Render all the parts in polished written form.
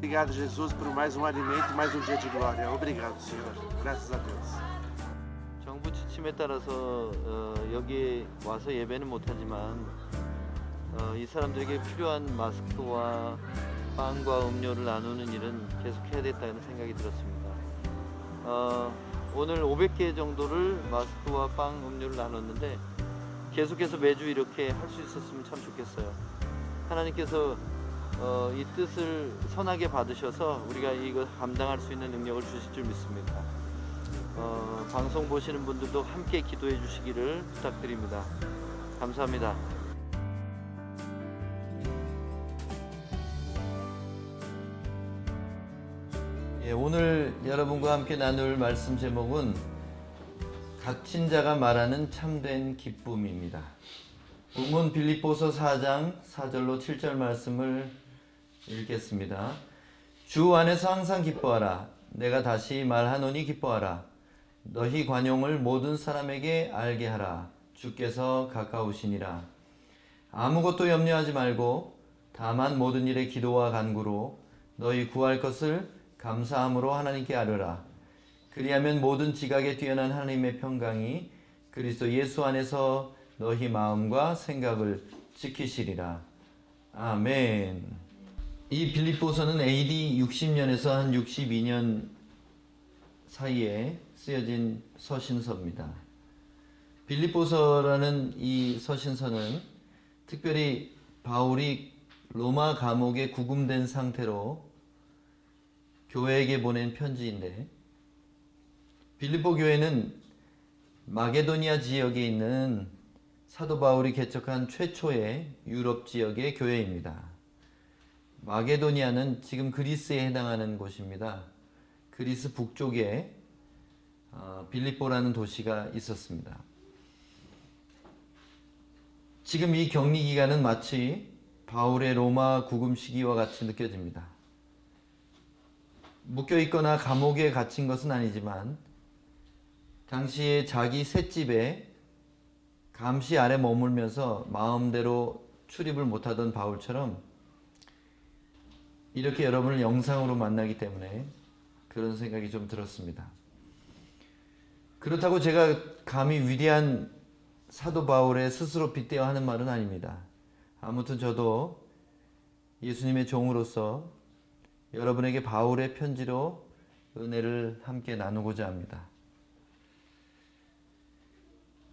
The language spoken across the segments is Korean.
Obrigado, Jesus, por mais alimento e mais dia de glória. Obrigado, Senhor. Graças a Deus. 정부 지침에 따라서 여기에 와서 예배는 못하지만 이 사람들에게 필요한 마스크와 빵과 음료를 나누는 일은 계속해야 됐다는 생각이 들었습니다. 오늘 500개 정도를 마스크와 빵, 음료를 나눴는데 계속해서 매주 이렇게 할 수 있었으면 참 좋겠어요. 하나님께서 이 뜻을 선하게 받으셔서 우리가 이거 감당할 수 있는 능력을 주실 줄 믿습니다. 방송 보시는 분들도 함께 기도해 주시기를 부탁드립니다. 감사합니다. 오늘 여러분과 함께 나눌 말씀 제목은 갇힌 자가 말하는 참된 기쁨입니다. 본문 빌립보서 4장 4절로 7절 말씀을 읽겠습니다. 주 안에서 항상 기뻐하라. 내가 다시 말하노니 기뻐하라. 너희 관용을 모든 사람에게 알게 하라. 주께서 가까우시니라. 아무것도 염려하지 말고 다만 모든 일에 기도와 간구로 너희 구할 것을 감사함으로 하나님께 아뢰라. 그리하면 모든 지각에 뛰어난 하나님의 평강이 그리스도 예수 안에서 너희 마음과 생각을 지키시리라. 아멘. 이 빌립보서는 AD 60년에서 한 62년 사이에 쓰여진 서신서입니다. 빌립보서라는 이 서신서는 특별히 바울이 로마 감옥에 구금된 상태로 교회에게 보낸 편지인데, 빌립보 교회는 마게도니아 지역에 있는 사도 바울이 개척한 최초의 유럽 지역의 교회입니다. 마게도니아는 지금 그리스에 해당하는 곳입니다. 그리스 북쪽에 빌립보라는 도시가 있었습니다. 지금 이 격리 기간은 마치 바울의 로마 구금 시기와 같이 느껴집니다. 묶여있거나 감옥에 갇힌 것은 아니지만 당시에 자기 셋집에 감시 아래 머물면서 마음대로 출입을 못하던 바울처럼 이렇게 여러분을 영상으로 만나기 때문에 그런 생각이 좀 들었습니다. 그렇다고 제가 감히 위대한 사도 바울의 스스로 빗대어 하는 말은 아닙니다. 아무튼 저도 예수님의 종으로서 여러분에게 바울의 편지로 은혜를 함께 나누고자 합니다.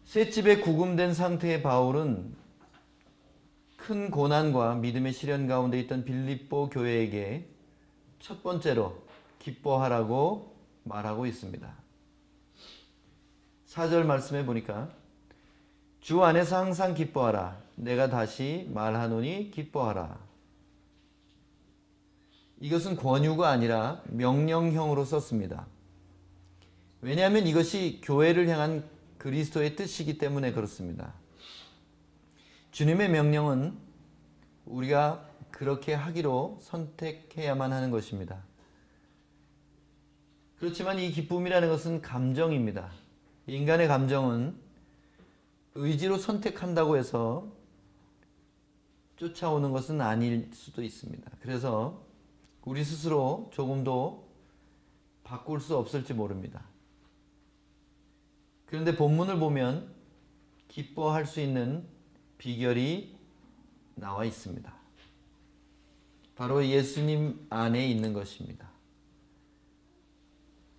셋집에 구금된 상태의 바울은 큰 고난과 믿음의 시련 가운데 있던 빌립보 교회에게 첫 번째로 기뻐하라고 말하고 있습니다. 4절 말씀해 보니까 주 안에서 항상 기뻐하라. 내가 다시 말하노니 기뻐하라. 이것은 권유가 아니라 명령형으로 썼습니다. 왜냐하면 이것이 교회를 향한 그리스도의 뜻이기 때문에 그렇습니다. 주님의 명령은 우리가 그렇게 하기로 선택해야만 하는 것입니다. 그렇지만 이 기쁨이라는 것은 감정입니다. 인간의 감정은 의지로 선택한다고 해서 쫓아오는 것은 아닐 수도 있습니다. 그래서 우리 스스로 조금도 바꿀 수 없을지 모릅니다. 그런데 본문을 보면 기뻐할 수 있는 비결이 나와 있습니다. 바로 예수님 안에 있는 것입니다.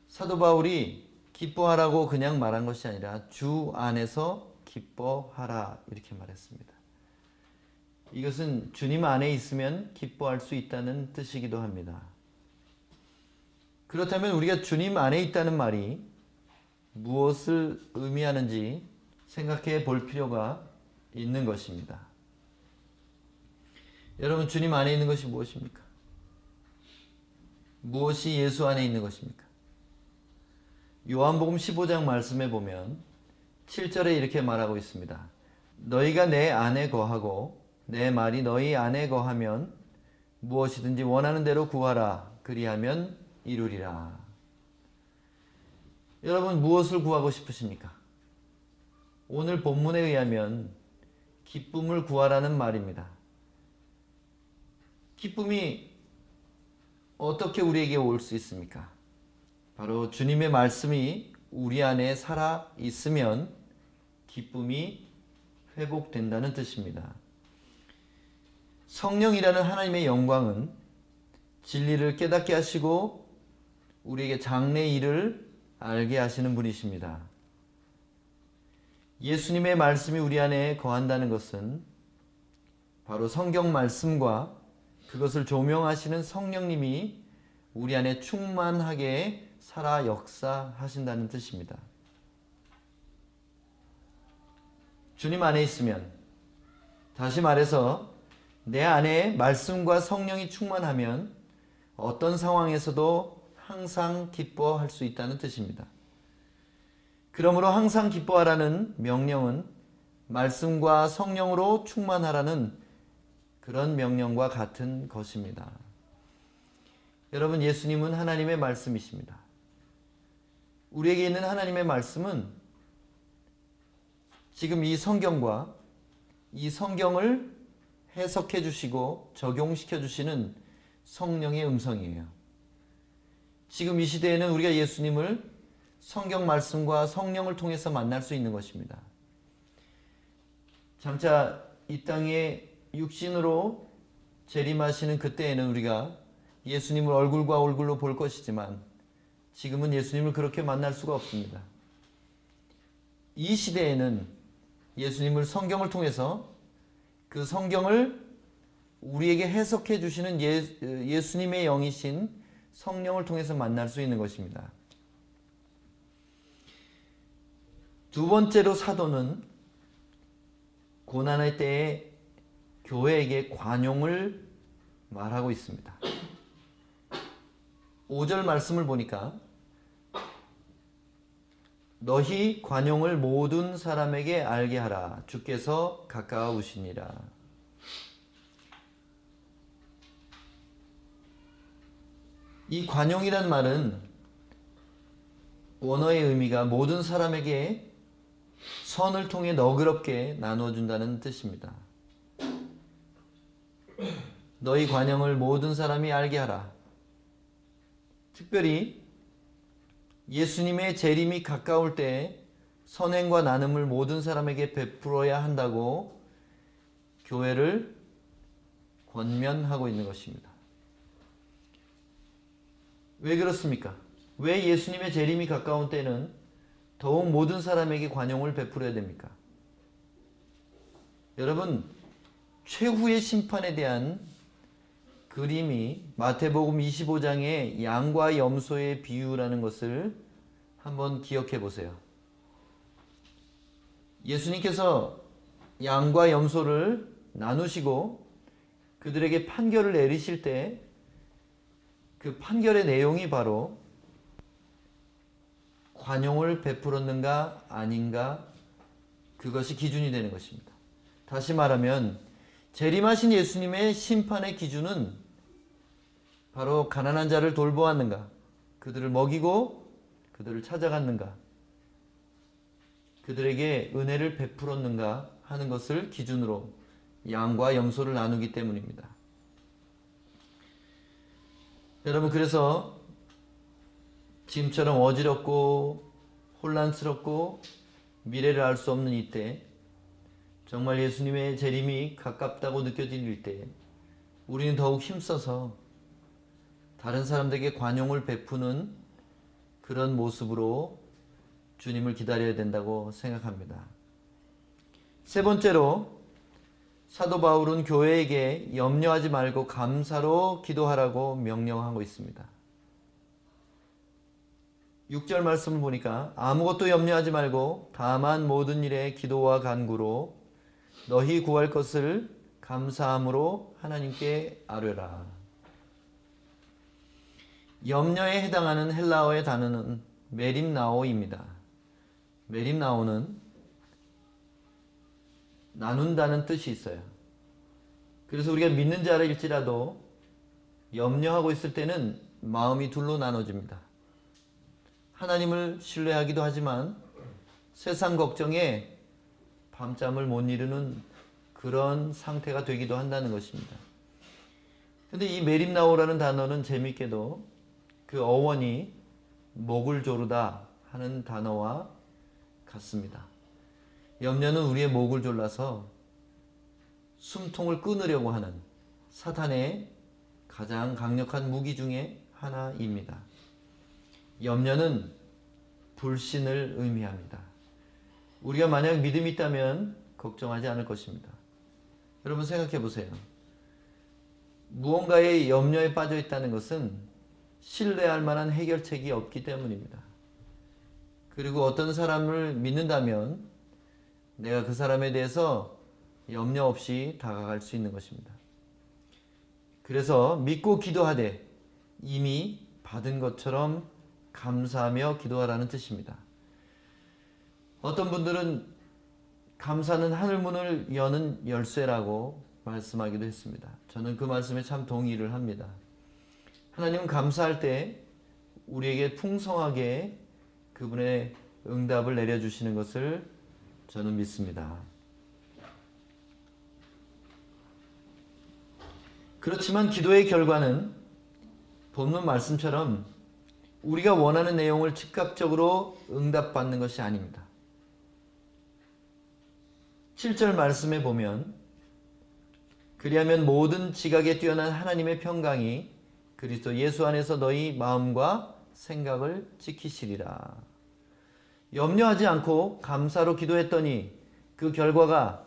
사도 바울이 기뻐하라고 그냥 말한 것이 아니라 주 안에서 기뻐하라 이렇게 말했습니다. 이것은 주님 안에 있으면 기뻐할 수 있다는 뜻이기도 합니다. 그렇다면 우리가 주님 안에 있다는 말이 무엇을 의미하는지 생각해 볼 필요가 있는 것입니다. 여러분, 주님 안에 있는 것이 무엇입니까? 무엇이 예수 안에 있는 것입니까? 요한복음 15장 말씀에 보면 7절에 이렇게 말하고 있습니다. 너희가 내 안에 거하고 내 말이 너희 안에 거하면 무엇이든지 원하는 대로 구하라. 그리하면 이루리라. 여러분, 무엇을 구하고 싶으십니까? 오늘 본문에 의하면 기쁨을 구하라는 말입니다. 기쁨이 어떻게 우리에게 올 수 있습니까? 바로 주님의 말씀이 우리 안에 살아 있으면 기쁨이 회복된다는 뜻입니다. 성령이라는 하나님의 영광은 진리를 깨닫게 하시고 우리에게 장래의 일을 알게 하시는 분이십니다. 예수님의 말씀이 우리 안에 거한다는 것은 바로 성경 말씀과 그것을 조명하시는 성령님이 우리 안에 충만하게 살아 역사하신다는 뜻입니다. 주님 안에 있으면, 다시 말해서 내 안에 말씀과 성령이 충만하면 어떤 상황에서도 항상 기뻐할 수 있다는 뜻입니다. 그러므로 항상 기뻐하라는 명령은 말씀과 성령으로 충만하라는 그런 명령과 같은 것입니다. 여러분, 예수님은 하나님의 말씀이십니다. 우리에게 있는 하나님의 말씀은 지금 이 성경과 이 성경을 해석해 주시고 적용시켜 주시는 성령의 음성이에요. 지금 이 시대에는 우리가 예수님을 성경 말씀과 성령을 통해서 만날 수 있는 것입니다. 장차 이 땅에 육신으로 재림하시는 그때에는 우리가 예수님을 얼굴과 얼굴로 볼 것이지만 지금은 예수님을 그렇게 만날 수가 없습니다. 이 시대에는 예수님을 성경을 통해서 그 성경을 우리에게 해석해 주시는 예수님의 영이신 성령을 통해서 만날 수 있는 것입니다. 두 번째로 사도는 고난의 때에 교회에게 관용을 말하고 있습니다. 5절 말씀을 보니까 너희 관용을 모든 사람에게 알게 하라. 주께서 가까우시니라. 이 관용이란 말은 원어의 의미가 모든 사람에게 선을 통해 너그럽게 나눠준다는 뜻입니다. 너희 관용을 모든 사람이 알게 하라. 특별히 예수님의 재림이 가까울 때 선행과 나눔을 모든 사람에게 베풀어야 한다고 교회를 권면하고 있는 것입니다. 왜 그렇습니까? 왜 예수님의 재림이 가까운 때는 더욱 모든 사람에게 관용을 베풀어야 됩니까? 여러분, 최후의 심판에 대한 그림이 마태복음 25장의 양과 염소의 비유라는 것을 한번 기억해 보세요. 예수님께서 양과 염소를 나누시고 그들에게 판결을 내리실 때 그 판결의 내용이 바로 관용을 베풀었는가 아닌가, 그것이 기준이 되는 것입니다. 다시 말하면 재림하신 예수님의 심판의 기준은 바로 가난한 자를 돌보았는가, 그들을 먹이고 그들을 찾아갔는가, 그들에게 은혜를 베풀었는가 하는 것을 기준으로 양과 염소를 나누기 때문입니다. 여러분, 그래서 지금처럼 어지럽고 혼란스럽고 미래를 알 수 없는 이때, 정말 예수님의 재림이 가깝다고 느껴질 때 우리는 더욱 힘써서 다른 사람들에게 관용을 베푸는 그런 모습으로 주님을 기다려야 된다고 생각합니다. 세 번째로 사도 바울은 교회에게 염려하지 말고 감사로 기도하라고 명령하고 있습니다. 6절 말씀을 보니까 아무것도 염려하지 말고 다만 모든 일에 기도와 간구로 너희 구할 것을 감사함으로 하나님께 아뢰라. 염려에 해당하는 헬라어의 단어는 메림나오입니다. 메림나오는 나눈다는 뜻이 있어요. 그래서 우리가 믿는 자일지라도 염려하고 있을 때는 마음이 둘로 나눠집니다. 하나님을 신뢰하기도 하지만 세상 걱정에 밤잠을 못 이루는 그런 상태가 되기도 한다는 것입니다. 근데 이 메림나오라는 단어는 재미있게도 그 어원이 목을 조르다 하는 단어와 같습니다. 염려는 우리의 목을 졸라서 숨통을 끊으려고 하는 사탄의 가장 강력한 무기 중에 하나입니다. 염려는 불신을 의미합니다. 우리가 만약 믿음이 있다면 걱정하지 않을 것입니다. 여러분 생각해 보세요. 무언가의 염려에 빠져 있다는 것은 신뢰할 만한 해결책이 없기 때문입니다. 그리고 어떤 사람을 믿는다면 내가 그 사람에 대해서 염려 없이 다가갈 수 있는 것입니다. 그래서 믿고 기도하되 이미 받은 것처럼 감사하며 기도하라는 뜻입니다. 어떤 분들은 감사는 하늘문을 여는 열쇠라고 말씀하기도 했습니다. 저는 그 말씀에 참 동의를 합니다. 하나님은 감사할 때 우리에게 풍성하게 그분의 응답을 내려주시는 것을 저는 믿습니다. 그렇지만 기도의 결과는 본문 말씀처럼 우리가 원하는 내용을 즉각적으로 응답받는 것이 아닙니다. 7절 말씀에 보면 그리하면 모든 지각에 뛰어난 하나님의 평강이 그리스도 예수 안에서 너희 마음과 생각을 지키시리라. 염려하지 않고 감사로 기도했더니 그 결과가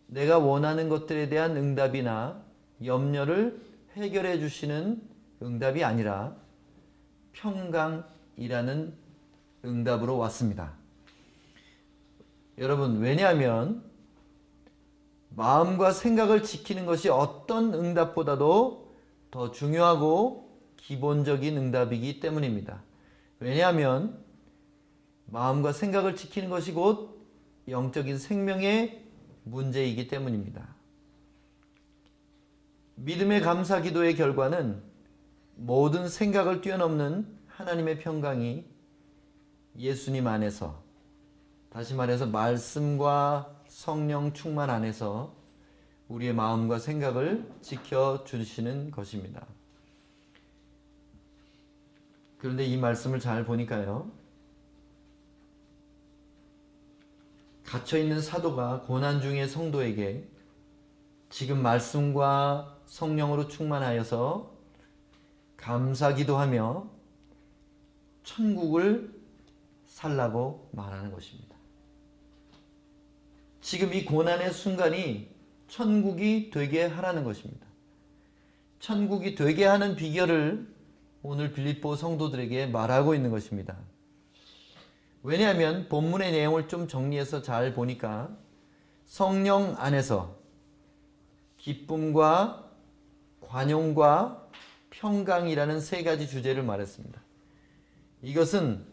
내가 원하는 것들에 대한 응답이나 염려를 해결해 주시는 응답이 아니라 평강이라는 응답으로 왔습니다. 여러분, 왜냐하면 마음과 생각을 지키는 것이 어떤 응답보다도 더 중요하고 기본적인 응답이기 때문입니다. 왜냐하면 마음과 생각을 지키는 것이 곧 영적인 생명의 문제이기 때문입니다. 믿음의 감사 기도의 결과는 모든 생각을 뛰어넘는 하나님의 평강이 예수님 안에서, 다시 말해서 말씀과 성령 충만 안에서 우리의 마음과 생각을 지켜주시는 것입니다. 그런데 이 말씀을 잘 보니까요, 갇혀있는 사도가 고난 중의 성도에게 지금 말씀과 성령으로 충만하여서 감사기도하며 천국을 살라고 말하는 것입니다. 지금 이 고난의 순간이 천국이 되게 하라는 것입니다. 천국이 되게 하는 비결을 오늘 빌립보 성도들에게 말하고 있는 것입니다. 왜냐하면 본문의 내용을 좀 정리해서 잘 보니까 성령 안에서 기쁨과 관용과 평강이라는 세 가지 주제를 말했습니다. 이것은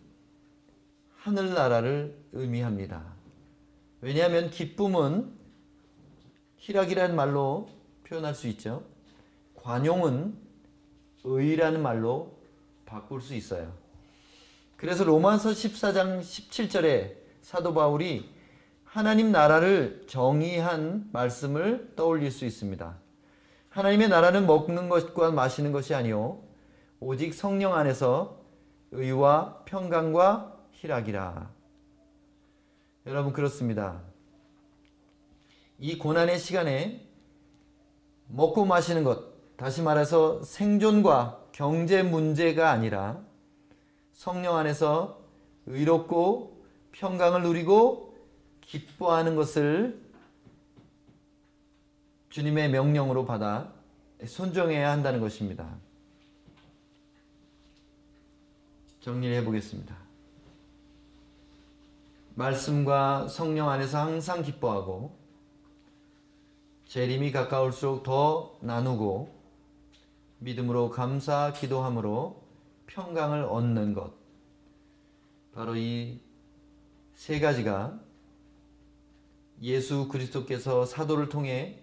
하늘나라를 의미합니다. 왜냐하면 기쁨은 희락이라는 말로 표현할 수 있죠. 관용은 의라는 말로 바꿀 수 있어요. 그래서 로마서 14장 17절에 사도 바울이 하나님 나라를 정의한 말씀을 떠올릴 수 있습니다. 하나님의 나라는 먹는 것과 마시는 것이 아니요 오직 성령 안에서 의와 평강과 희락이라. 여러분, 그렇습니다. 이 고난의 시간에 먹고 마시는 것, 다시 말해서 생존과 경제 문제가 아니라 성령 안에서 의롭고 평강을 누리고 기뻐하는 것을 주님의 명령으로 받아 순종해야 한다는 것입니다. 정리를 해보겠습니다. 말씀과 성령 안에서 항상 기뻐하고 재림이 가까울수록 더 나누고 믿음으로 감사 기도함으로 평강을 얻는 것, 바로 이 세 가지가 예수 그리스도께서 사도를 통해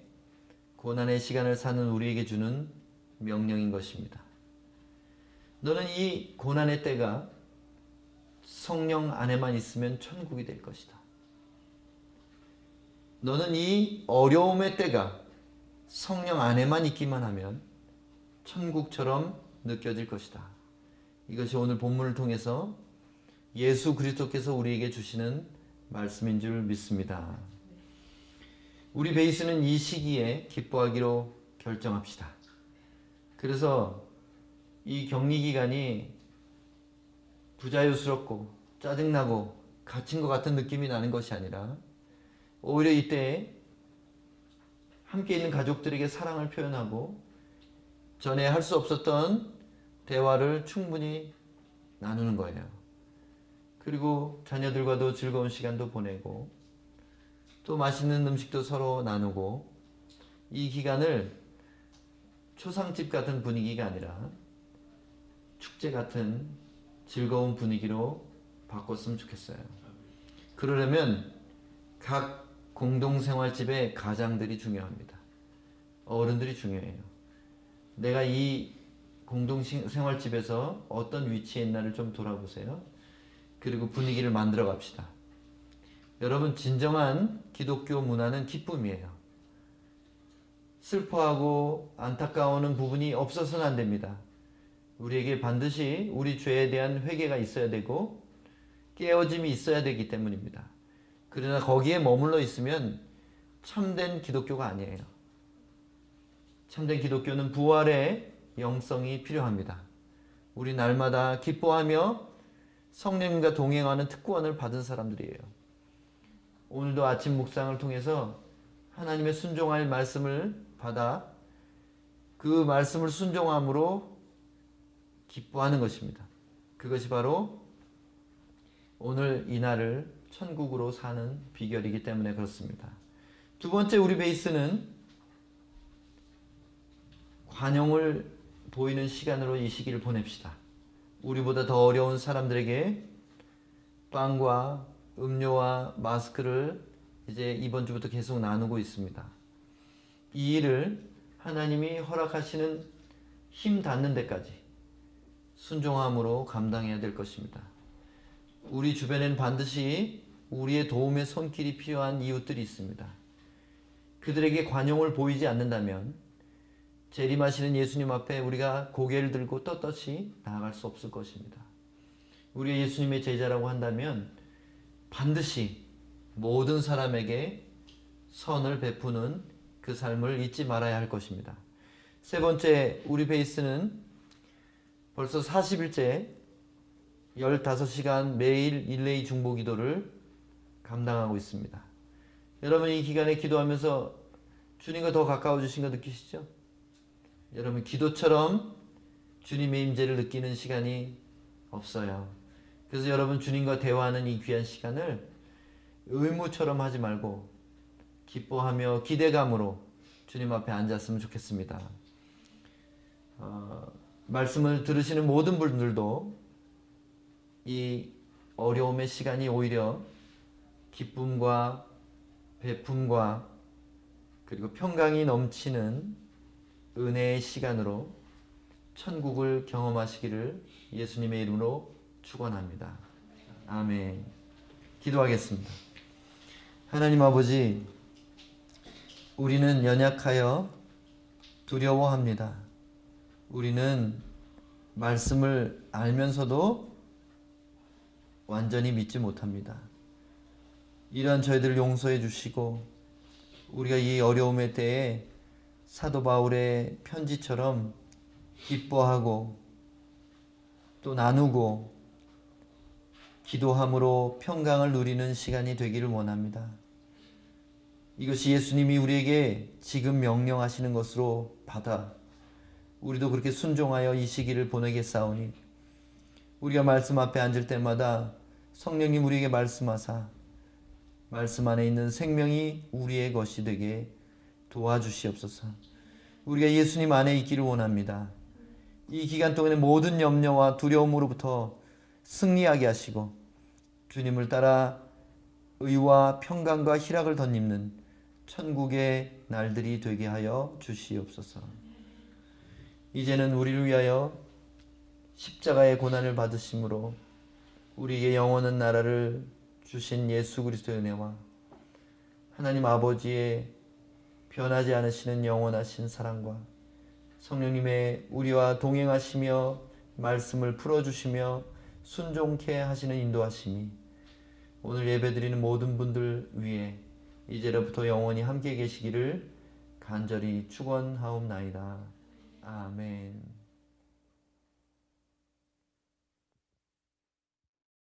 고난의 시간을 사는 우리에게 주는 명령인 것입니다. 너는 이 고난의 때가 성령 안에만 있으면 천국이 될 것이다. 너는 이 어려움의 때가 성령 안에만 있기만 하면 천국처럼 느껴질 것이다. 이것이 오늘 본문을 통해서 예수 그리스도께서 우리에게 주시는 말씀인 줄 믿습니다. 우리 베이스는 이 시기에 기뻐하기로 결정합시다. 그래서 이 격리 기간이 부자유스럽고 짜증나고 갇힌 것 같은 느낌이 나는 것이 아니라 오히려 이때 함께 있는 가족들에게 사랑을 표현하고 전에 할 수 없었던 대화를 충분히 나누는 거예요. 그리고 자녀들과도 즐거운 시간도 보내고 또 맛있는 음식도 서로 나누고 이 기간을 초상집 같은 분위기가 아니라 축제 같은 즐거운 분위기로 바꿨으면 좋겠어요. 그러려면 각 공동생활집의 가장들이 중요합니다. 어른들이 중요해요. 내가 이 공동생활집에서 어떤 위치에 있나를 좀 돌아보세요. 그리고 분위기를 만들어 갑시다. 여러분, 진정한 기독교 문화는 기쁨이에요. 슬퍼하고 안타까워하는 부분이 없어서는 안 됩니다. 우리에게 반드시 우리 죄에 대한 회개가 있어야 되고 깨어짐이 있어야 되기 때문입니다. 그러나 거기에 머물러 있으면 참된 기독교가 아니에요. 참된 기독교는 부활의 영성이 필요합니다. 우리 날마다 기뻐하며 성령님과 동행하는 특권을 받은 사람들이에요. 오늘도 아침 묵상을 통해서 하나님의 순종할 말씀을 받아 그 말씀을 순종함으로 기뻐하는 것입니다. 그것이 바로 오늘 이날을 천국으로 사는 비결이기 때문에 그렇습니다. 두 번째 우리 베이스는 관용을 보이는 시간으로 이 시기를 보냅시다. 우리보다 더 어려운 사람들에게 빵과 음료와 마스크를 이제 이번 주부터 계속 나누고 있습니다. 이 일을 하나님이 허락하시는 힘 닿는 데까지 순종함으로 감당해야 될 것입니다. 우리 주변에는 반드시 우리의 도움의 손길이 필요한 이웃들이 있습니다. 그들에게 관용을 보이지 않는다면 재림하시는 예수님 앞에 우리가 고개를 들고 떳떳이 나아갈 수 없을 것입니다. 우리가 예수님의 제자라고 한다면 반드시 모든 사람에게 선을 베푸는 그 삶을 잊지 말아야 할 것입니다. 세 번째, 우리 베이스는 벌써 40일째 15시간 매일 일레이 중보 기도를 감당하고 있습니다. 여러분, 이 기간에 기도하면서 주님과 더 가까워지신 거 느끼시죠? 여러분, 기도처럼 주님의 임재를 느끼는 시간이 없어요. 그래서 여러분, 주님과 대화하는 이 귀한 시간을 의무처럼 하지 말고 기뻐하며 기대감으로 주님 앞에 앉았으면 좋겠습니다. 말씀을 들으시는 모든 분들도 이 어려움의 시간이 오히려 기쁨과 베품과 그리고 평강이 넘치는 은혜의 시간으로 천국을 경험하시기를 예수님의 이름으로 축원합니다. 아멘. 기도하겠습니다. 하나님 아버지, 우리는 연약하여 두려워합니다. 우리는 말씀을 알면서도 완전히 믿지 못합니다. 이러한 저희들을 용서해 주시고 우리가 이 어려움의 때에 사도 바울의 편지처럼 기뻐하고 또 나누고 기도함으로 평강을 누리는 시간이 되기를 원합니다. 이것이 예수님이 우리에게 지금 명령하시는 것으로 받아 우리도 그렇게 순종하여 이 시기를 보내겠사오니 우리가 말씀 앞에 앉을 때마다 성령님 우리에게 말씀하사 말씀 안에 있는 생명이 우리의 것이 되게 도와주시옵소서. 우리가 예수님 안에 있기를 원합니다. 이 기간 동안의 모든 염려와 두려움으로부터 승리하게 하시고 주님을 따라 의와 평강과 희락을 덧입는 천국의 날들이 되게 하여 주시옵소서. 이제는 우리를 위하여 십자가의 고난을 받으심으로 우리에게 영원한 나라를 주신 예수 그리스도의 은혜와 하나님 아버지의 변하지 않으시는 영원하신 사랑과 성령님의 우리와 동행하시며 말씀을 풀어주시며 순종케 하시는 인도하심이 오늘 예배드리는 모든 분들 위해 이제로부터 영원히 함께 계시기를 간절히 축원하옵나이다. 아멘.